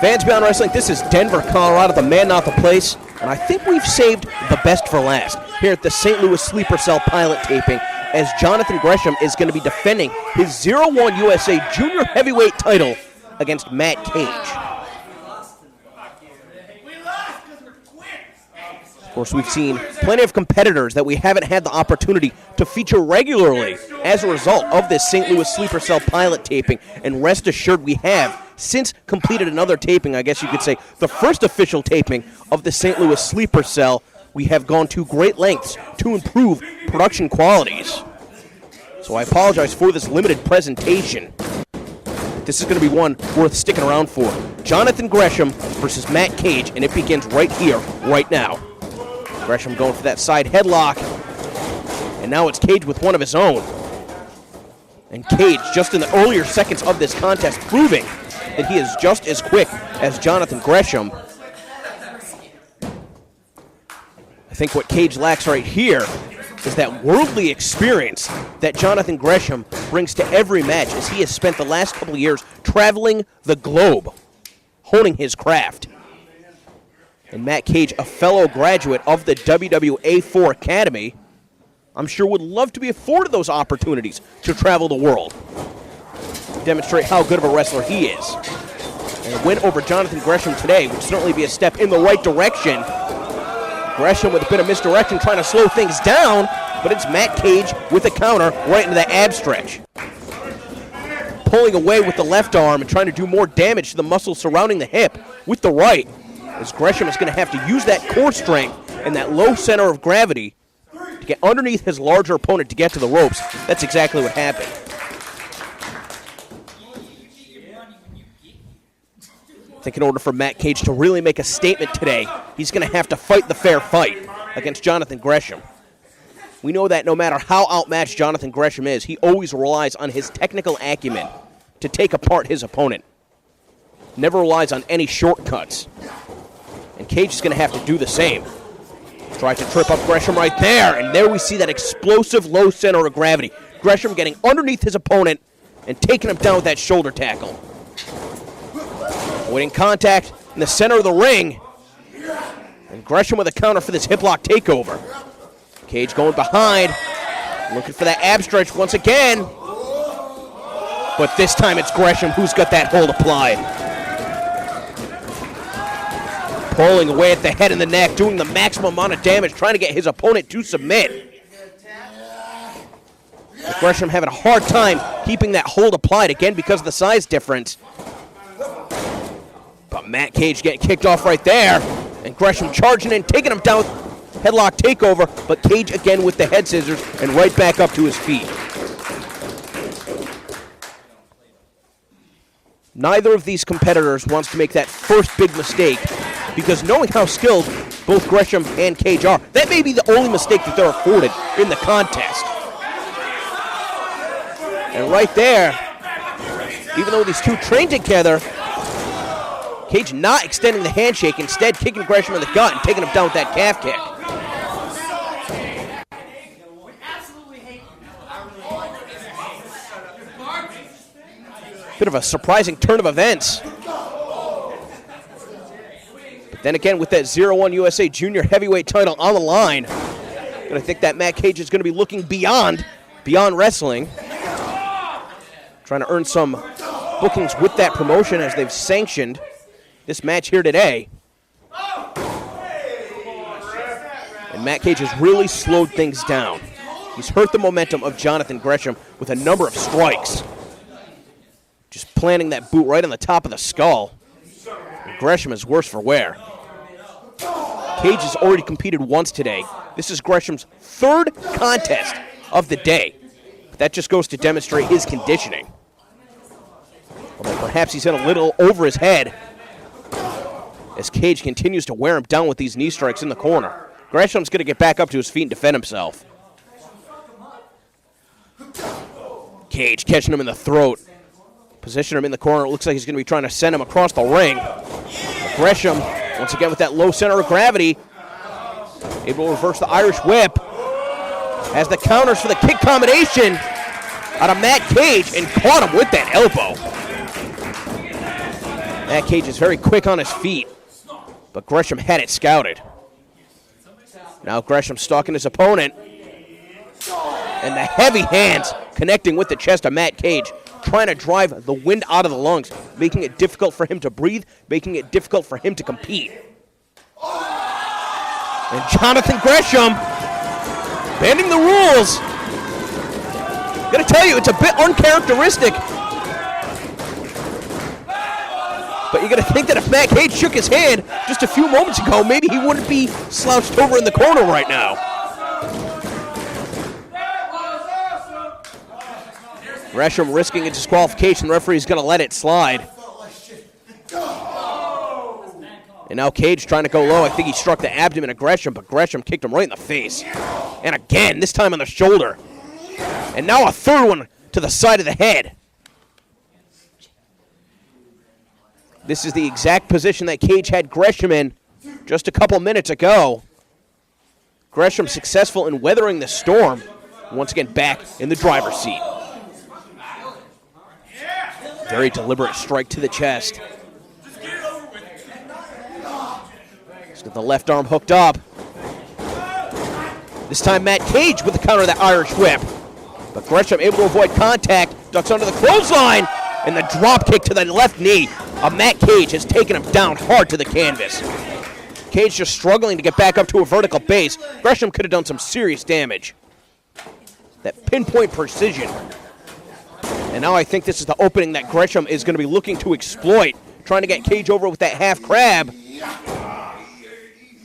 Fans Beyond Wrestling, this is Denver, Colorado, the man, not the place. And I think we've saved the best for last here at the St. Louis Sleeper Cell pilot taping, as Jonathan Gresham is going to be defending his 0-1 USA Junior Heavyweight title against Matt Cage. Of course, we've seen plenty of competitors that we haven't had the opportunity to feature regularly as a result of this St. Louis Sleeper Cell pilot taping, and rest assured we have since completed another taping, I guess you could say the first official taping of the St. Louis Sleeper Cell. We have gone to great lengths to improve production qualities. So I apologize for this limited presentation. This is going to be one worth sticking around for. Jonathan Gresham versus Matt Cage, and it begins right here, right now. Gresham going for that side headlock, and now it's Cage with one of his own. And Cage, just in the earlier seconds of this contest, proving that he is just as quick as Jonathan Gresham. I think what Cage lacks right here is that worldly experience that Jonathan Gresham brings to every match, as he has spent the last couple of years traveling the globe, honing his craft. And Matt Cage, a fellow graduate of the WWA4 Academy, I'm sure would love to be afforded those opportunities to travel the world, demonstrate how good of a wrestler he is. And a win over Jonathan Gresham today would certainly be a step in the right direction. Gresham with a bit of misdirection, trying to slow things down, but it's Matt Cage with a counter right into the ab stretch. Pulling away with the left arm and trying to do more damage to the muscles surrounding the hip with the right, as Gresham is going to have to use that core strength and that low center of gravity to get underneath his larger opponent to get to the ropes. That's exactly what happened. I think in order for Matt Cage to really make a statement today, he's going to have to fight the fair fight against Jonathan Gresham. We know that no matter how outmatched Jonathan Gresham is, he always relies on his technical acumen to take apart his opponent. Never relies on any shortcuts. And Cage is going to have to do the same. Tried to trip up Gresham right there, and there we see that explosive low center of gravity. Gresham getting underneath his opponent and taking him down with that shoulder tackle. Avoiding contact in the center of the ring. And Gresham with a counter for this hip lock takeover. Cage going behind, looking for that ab stretch once again. But this time it's Gresham who's got that hold applied. Pulling away at the head and the neck, doing the maximum amount of damage, trying to get his opponent to submit. But Gresham having a hard time keeping that hold applied, again because of the size difference. But Matt Cage getting kicked off right there. And Gresham charging in, taking him down, headlock takeover, but Cage again with the head scissors and right back up to his feet. Neither of these competitors wants to make that first big mistake, because knowing how skilled both Gresham and Cage are, that may be the only mistake that they're afforded in the contest. And right there, even though these two train together, Cage not extending the handshake, instead kicking Gresham in the gut and taking him down with that calf kick. Bit of a surprising turn of events. But then again, with that 0-1 USA Junior Heavyweight title on the line, I think that Matt Cage is going to be looking beyond wrestling, trying to earn some bookings with that promotion as they've sanctioned this match here today. And Matt Cage has really slowed things down. He's hurt the momentum of Jonathan Gresham with a number of strikes. Just planting that boot right on the top of the skull. And Gresham is worse for wear. Cage has already competed once today. This is Gresham's third contest of the day. But that just goes to demonstrate his conditioning. Although perhaps he's hit a little over his head as Cage continues to wear him down with these knee strikes in the corner. Gresham's going to get back up to his feet and defend himself. Cage catching him in the throat. Position him in the corner. It looks like he's going to be trying to send him across the ring. Gresham, once again with that low center of gravity, able to reverse the Irish whip. Has the counters for the kick combination out of Matt Cage and caught him with that elbow. Matt Cage is very quick on his feet, but Gresham had it scouted. Now Gresham stalking his opponent. And the heavy hands connecting with the chest of Matt Cage, trying to drive the wind out of the lungs, making it difficult for him to breathe, making it difficult for him to compete. And Jonathan Gresham bending the rules. Gonna tell you, it's a bit uncharacteristic. But you're gonna think that if Matt Cage shook his hand just a few moments ago, maybe he wouldn't be slouched over in the corner right now. Gresham risking a disqualification. The referee's going to let it slide. And now Cage trying to go low. I think he struck the abdomen of Gresham, but Gresham kicked him right in the face. And again, this time on the shoulder. And now a third one to the side of the head. This is the exact position that Cage had Gresham in just a couple minutes ago. Gresham successful in weathering the storm. Once again, back in the driver's seat. Very deliberate strike to the chest. He's got the left arm hooked up. This time Matt Cage with the counter of that Irish whip. But Gresham able to avoid contact, ducks under the clothesline, and the drop kick to the left knee of Matt Cage has taken him down hard to the canvas. Cage just struggling to get back up to a vertical base. Gresham could have done some serious damage. That pinpoint precision. And now I think this is the opening that Gresham is going to be looking to exploit, trying to get Cage over with that half crab.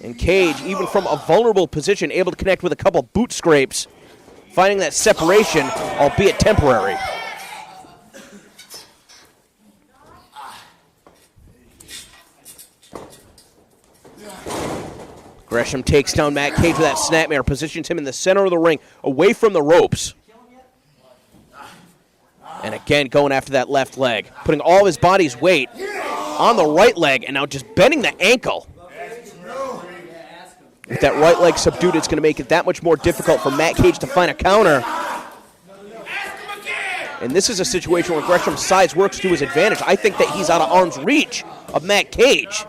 And Cage, even from a vulnerable position, able to connect with a couple boot scrapes, finding that separation, albeit temporary. Gresham takes down Matt Cage with that snapmare, positions him in the center of the ring, away from the ropes. And again, going after that left leg, putting all of his body's weight on the right leg, and now just bending the ankle. With that right leg subdued, it's going to make it that much more difficult for Matt Cage to find a counter. And this is a situation where Gresham's size works to his advantage. I think that he's out of arm's reach of Matt Cage.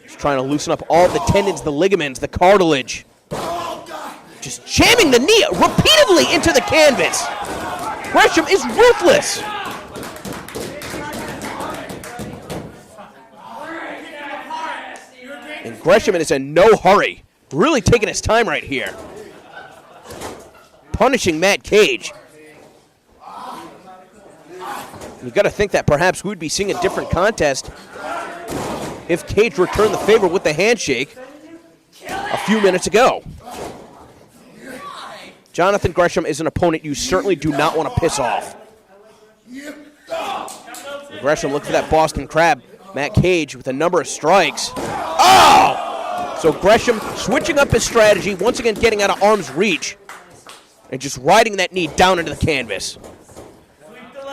Just trying to loosen up all the tendons, the ligaments, the cartilage. Just jamming the knee repeatedly into the canvas. Gresham is ruthless. And Gresham is in no hurry. Really taking his time right here. Punishing Matt Cage. You've got to think that perhaps we would be seeing a different contest if Cage returned the favor with the handshake a few minutes ago. Jonathan Gresham is an opponent you certainly do not want to piss off. Gresham looked for that Boston Crab. Matt Cage with a number of strikes. Oh! So Gresham switching up his strategy, once again getting out of arm's reach, and just riding that knee down into the canvas.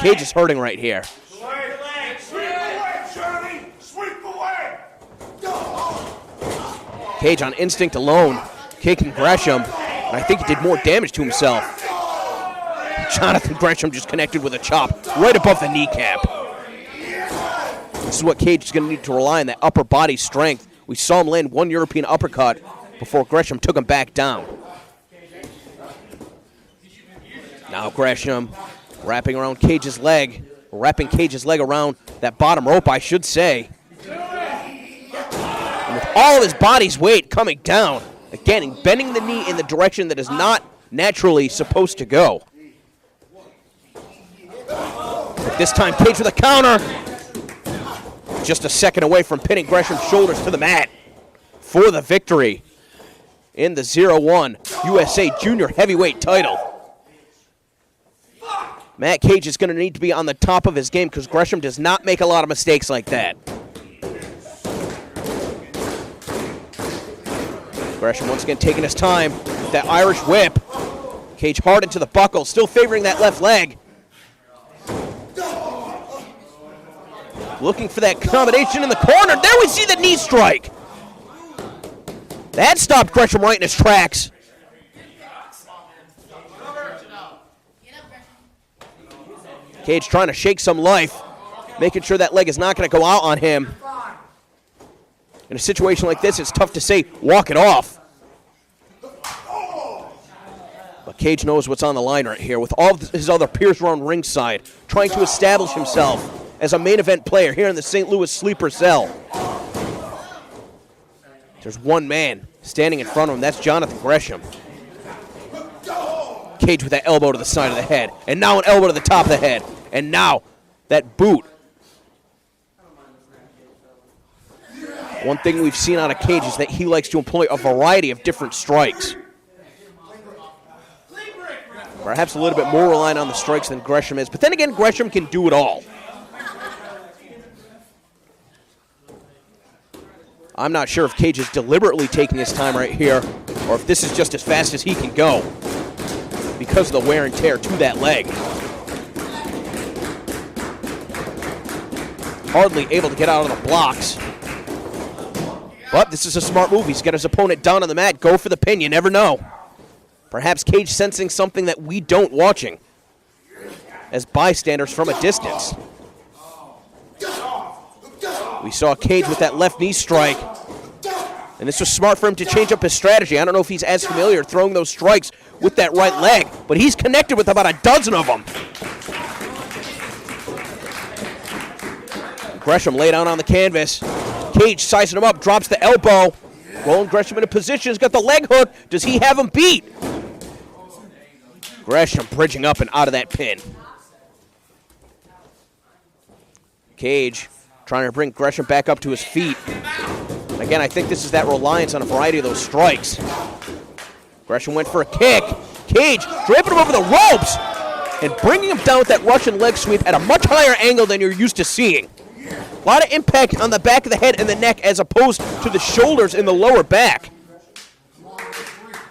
Cage is hurting right here. Cage on instinct alone, kicking Gresham. And I think he did more damage to himself. Jonathan Gresham just connected with a chop right above the kneecap. This is what Cage is going to need to rely on, that upper body strength. We saw him land one European uppercut before Gresham took him back down. Now Gresham wrapping around Cage's leg, wrapping Cage's leg around that bottom rope, I should say. And with all of his body's weight coming down, again, bending the knee in the direction that is not naturally supposed to go. But this time, Cage with a counter. Just a second away from pinning Gresham's shoulders to the mat for the victory in the 0-1 USA Junior Heavyweight title. Matt Cage is going to need to be on the top of his game because Gresham does not make a lot of mistakes like that. Gresham once again taking his time with that Irish whip. Cage hard into the buckle, still favoring that left leg. Looking for that combination in the corner. There we see the knee strike. That stopped Gresham right in his tracks. Cage trying to shake some life. making sure that leg is not going to go out on him. In a situation like this, it's tough to say, walk it off. But Cage knows what's on the line right here. With all of his other peers around ringside, trying to establish himself as a main event player here in the St. Louis sleeper cell. There's one man standing in front of him. That's Jonathan Gresham. Cage with that elbow to the side of the head. And now an elbow to the top of the head. And now that boot. One thing we've seen out of Cage is that he likes to employ a variety of different strikes. Perhaps a little bit more reliant on the strikes than Gresham is. But then again, Gresham can do it all. I'm not sure if Cage is deliberately taking his time right here or if this is just as fast as he can go because of the wear and tear to that leg. Hardly able to get out of the blocks. But this is a smart move. He's got his opponent down on the mat. Go for the pin. You never know. Perhaps Cage sensing something that we don't watching as bystanders from a distance. We saw Cage with that left knee strike. And this was smart for him to change up his strategy. I don't know if he's as familiar throwing those strikes with that right leg, but he's connected with about a dozen of them. Gresham lay down on the canvas. Cage sizing him up, drops the elbow. Rolling Gresham into position, has got the leg hook. Does he have him beat? Gresham bridging up and out of that pin. Cage trying to bring Gresham back up to his feet. Again, I think this is that reliance on a variety of those strikes. Gresham went for a kick. Cage draping him over the ropes and bringing him down with that Russian leg sweep at a much higher angle than you're used to seeing. A lot of impact on the back of the head and the neck as opposed to the shoulders and the lower back.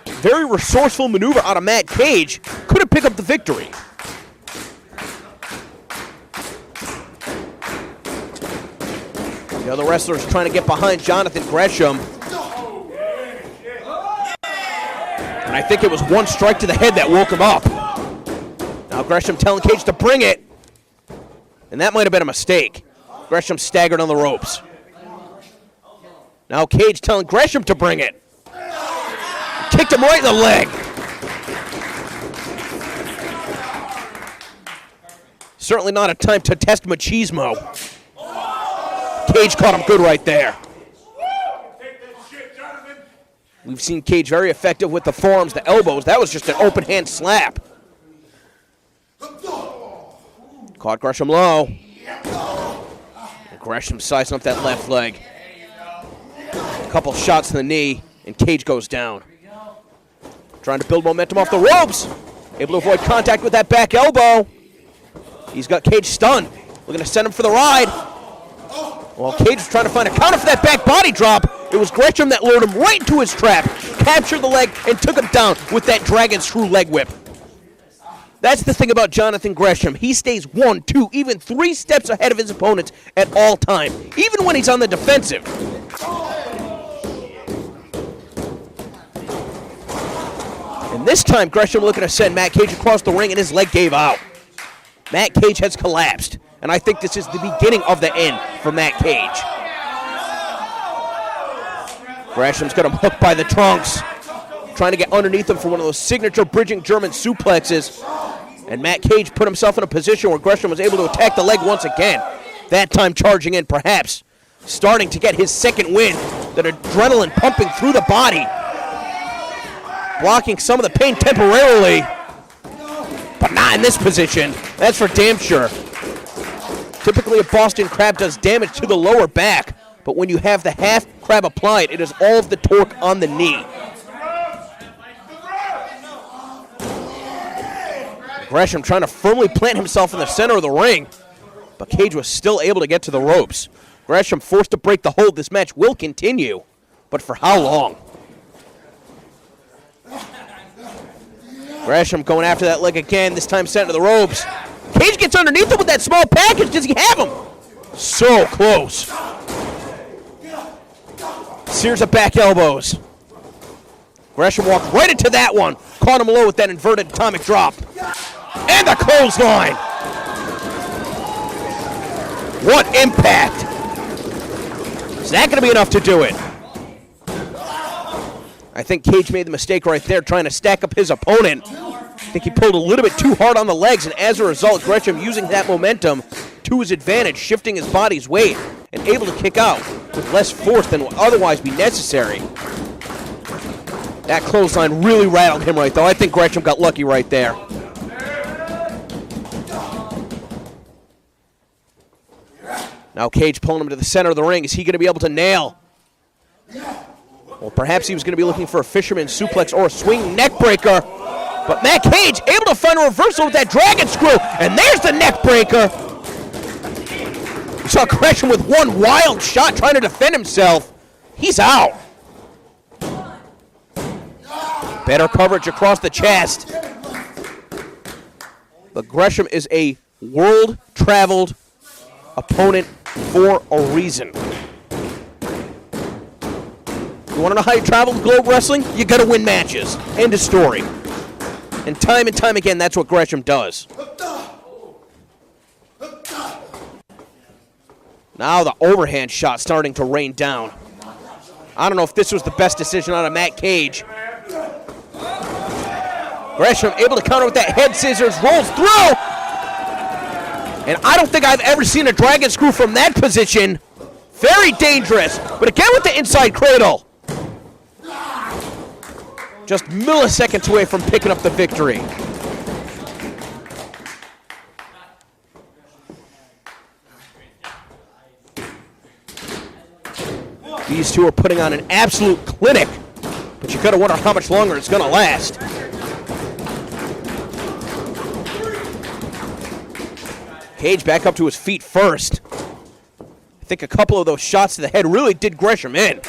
Very resourceful maneuver out of Matt Cage. Couldn't pick up the victory. The other wrestlers trying to get behind Jonathan Gresham. And I think it was one strike to the head that woke him up. Now Gresham telling Cage to bring it. And that might have been a mistake. Gresham staggered on the ropes. Now Cage telling Gresham to bring it. Kicked him right in the leg. Certainly not a time to test machismo. Cage caught him good right there. We've seen Cage very effective with the forearms, the elbows. That was just an open hand slap. Caught Gresham low. And Gresham sizing up that left leg. A couple shots to the knee, and Cage goes down. Trying to build momentum off the ropes. Able to avoid contact with that back elbow. He's got Cage stunned. Looking to send him for the ride. Well, Cage was trying to find a counter for that back body drop. It was Gresham that lured him right into his trap, captured the leg, and took him down with that dragon screw leg whip. That's the thing about Jonathan Gresham. He stays 1, 2, even 3 steps ahead of his opponents at all time, even when he's on the defensive. And this time, Gresham looking to send Matt Cage across the ring, and his leg gave out. Matt Cage has collapsed. And I think this is the beginning of the end for Matt Cage. Gresham's got him hooked by the trunks. Trying to get underneath him for one of those signature bridging German suplexes. And Matt Cage put himself in a position where Gresham was able to attack the leg once again. That time charging in, perhaps starting to get his second win. That adrenaline pumping through the body. Blocking some of the pain temporarily. But not in this position. That's for damn sure. Typically, a Boston Crab does damage to the lower back, but when you have the half crab applied, it is all of the torque on the knee. Gresham trying to firmly plant himself in the center of the ring, but Cage was still able to get to the ropes. Gresham forced to break the hold. This match will continue, but for how long? Gresham going after that leg again, this time sent to the ropes. Cage gets underneath him with that small package. Does he have him? So close. Series of back elbows. Gresham walked right into that one. Caught him low with that inverted atomic drop. And the clothesline. What impact! Is that going to be enough to do it? I think Cage made the mistake right there trying to stack up his opponent. I think he pulled a little bit too hard on the legs, and as a result, Gresham using that momentum to his advantage, shifting his body's weight, and able to kick out with less force than would otherwise be necessary. That clothesline really rattled him right, though. I think Gresham got lucky right there. Now Cage pulling him to the center of the ring. Is he going to be able to nail? Well, perhaps he was going to be looking for a fisherman suplex or a swing neck breaker. But Matt Cage able to find a reversal with that dragon screw. And there's the neck breaker. We saw Gresham with one wild shot trying to defend himself. He's out. Better coverage across the chest. But Gresham is a world-traveled opponent for a reason. You want to know how you travel the globe wrestling? You got to win matches. End of story. And time again, that's what Gresham does. Now the overhand shot starting to rain down. I don't know if this was the best decision out of Matt Cage. Gresham able to counter with that head scissors, rolls through. And I don't think I've ever seen a dragon screw from that position. Very dangerous. But again with the inside cradle. Just milliseconds away from picking up the victory. These two are putting on an absolute clinic, but you gotta wonder how much longer it's gonna last. Cage back up to his feet first. I think a couple of those shots to the head really did Gresham in.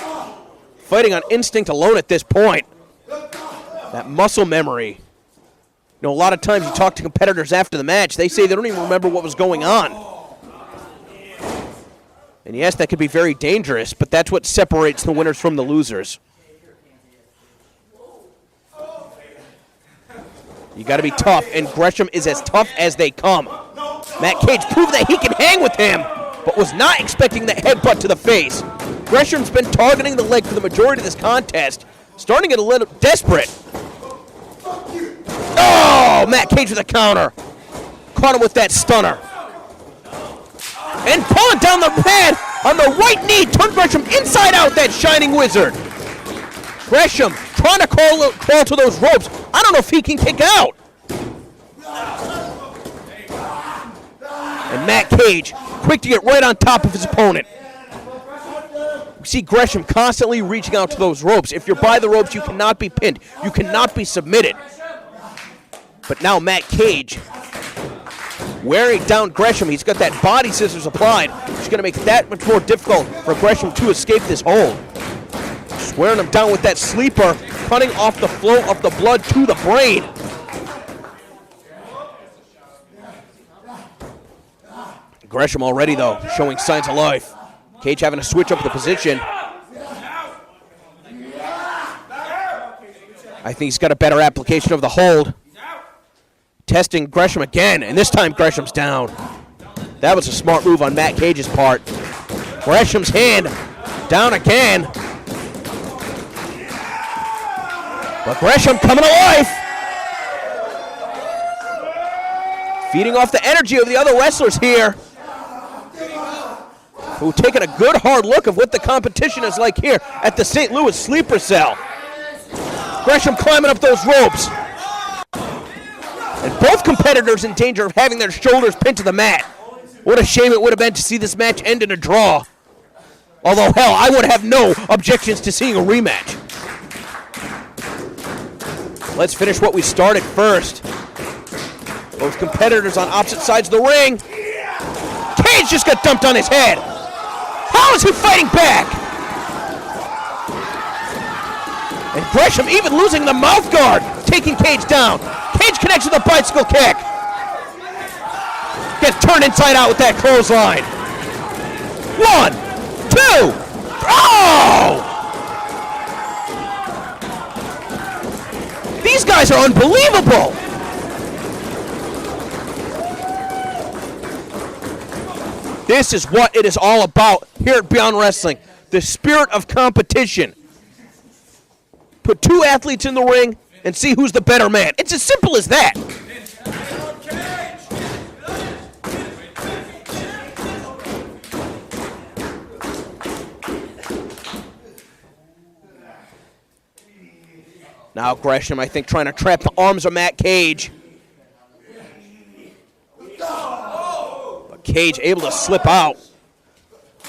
Fighting on instinct alone at this point. That muscle memory. You know, a lot of times you talk to competitors after the match, they say they don't even remember what was going on. And yes, that could be very dangerous, but that's what separates the winners from the losers. You got to be tough, and Gresham is as tough as they come. Matt Cage proved that he can hang with him, but was not expecting that headbutt to the face. Gresham's been targeting the leg for the majority of this contest, starting to get a little desperate. Oh, Matt Cage with a counter. Caught him with that stunner. And pulling down the pad on the right knee, turned Gresham inside out, that shining wizard. Gresham trying to crawl to those ropes. I don't know if he can kick out. And Matt Cage, quick to get right on top of his opponent. You see Gresham constantly reaching out to those ropes. If you're by the ropes, you cannot be pinned. You cannot be submitted. But now Matt Cage wearing down Gresham. He's got that body scissors applied, which is going to make it that much more difficult for Gresham to escape this hold. Just wearing him down with that sleeper, cutting off the flow of the blood to the brain. Gresham already, though, showing signs of life. Cage having to switch up the position. I think he's got a better application of the hold. Testing Gresham again, and this time Gresham's down. That was a smart move on Matt Cage's part. Gresham's hand down again. But Gresham coming to life. Feeding off the energy of the other wrestlers here, who taking a good hard look of what the competition is like here at the St. Louis Sleeper Cell. Gresham climbing up those ropes. And both competitors in danger of having their shoulders pinned to the mat. What a shame it would have been to see this match end in a draw. Although, hell, I would have no objections to seeing a rematch. Let's finish what we started first. Both competitors on opposite sides of the ring. Cage just got dumped on his head. How is he fighting back? And Gresham even losing the mouth guard, taking Cage down. Cage connects with a bicycle kick. Gets turned inside out with that clothesline. 1, 2, oh! These guys are unbelievable. This is what it is all about here at Beyond Wrestling. The spirit of competition. Put two athletes in the ring and see who's the better man. It's as simple as that. Now Gresham, I think, trying to trap the arms of Matt Cage. But Cage able to slip out.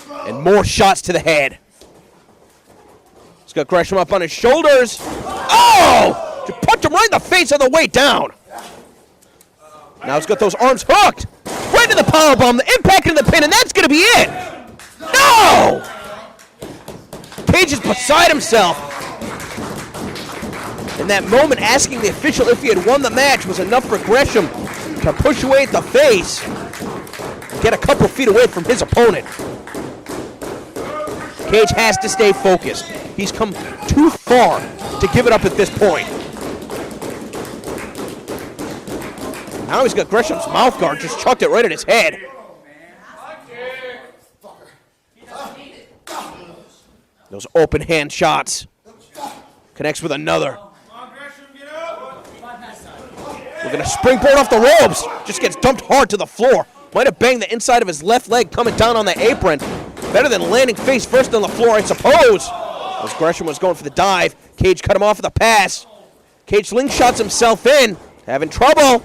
And more shots to the head. He's got Gresham up on his shoulders. Oh! Just punched him right in the face on the way down. Now he's got those arms hooked. Right to the powerbomb, the impact in the pin, and that's going to be it. No! Cage is beside himself. In that moment, asking the official if he had won the match was enough for Gresham to push away at the face, get a couple feet away from his opponent. Cage has to stay focused. He's come too far to give it up at this point. Now he's got Gresham's mouth guard, just chucked it right at his head. Those open hand shots. Connects with another. Looking to springboard off the ropes. Just gets dumped hard to the floor. Might have banged the inside of his left leg coming down on the apron. Better than landing face first on the floor, I suppose. As Gresham was going for the dive, Cage cut him off with a pass. Cage slingshots himself in. Having trouble.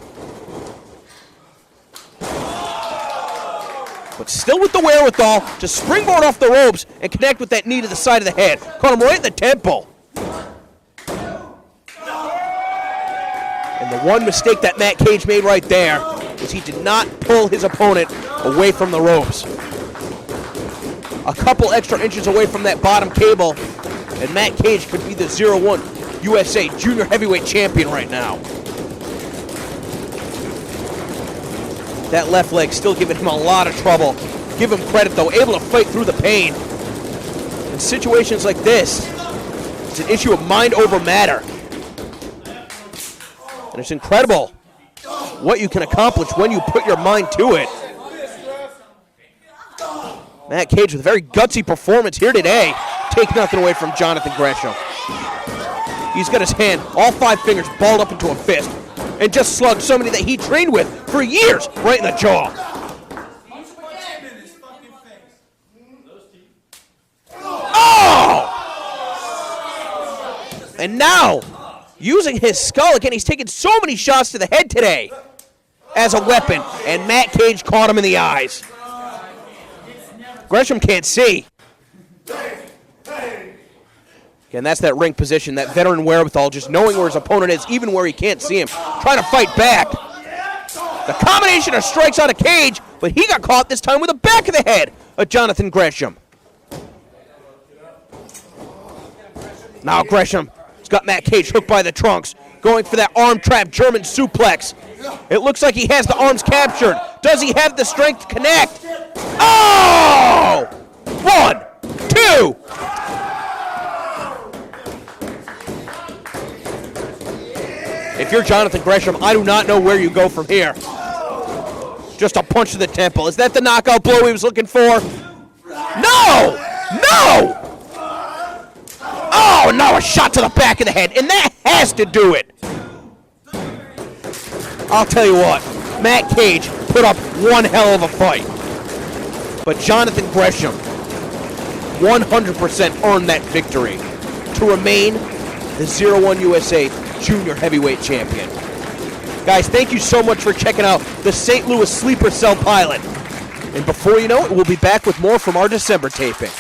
But still with the wherewithal to springboard off the ropes and connect with that knee to the side of the head. Caught him right in the temple. And the one mistake that Matt Cage made right there was he did not pull his opponent away from the ropes. A couple extra inches away from that bottom cable, and Matt Cage could be the 0-1 USA Junior Heavyweight Champion right now. That left leg still giving him a lot of trouble. Give him credit, though, able to fight through the pain. In situations like this, it's an issue of mind over matter. And it's incredible what you can accomplish when you put your mind to it. Matt Cage with a very gutsy performance here today. Take nothing away from Jonathan Gresham. He's got his hand, all 5 fingers, balled up into a fist, and just slugged somebody that he trained with for years right in the jaw. Oh! And now, using his skull again, he's taken so many shots to the head today as a weapon, and Matt Cage caught him in the eyes. Gresham can't see. Again, that's that ring position, that veteran wherewithal, just knowing where his opponent is, even where he can't see him. Trying to fight back. The combination of strikes out of Cage, but he got caught this time with the back of the head of Jonathan Gresham. Now Gresham has got Matt Cage hooked by the trunks, going for that arm trap German suplex. It looks like he has the arms captured. Does he have the strength to connect? Oh! 1, 2. If you're Jonathan Gresham, I do not know where you go from here. Just a punch to the temple. Is that the knockout blow he was looking for? No! No! Oh, now a shot to the back of the head, and that has to do it. I'll tell you what, Matt Cage put up one hell of a fight. But Jonathan Gresham 100% earned that victory to remain the 0-1 USA Junior Heavyweight Champion. Guys, thank you so much for checking out the St. Louis Sleeper Cell pilot. And before you know it, we'll be back with more from our December taping.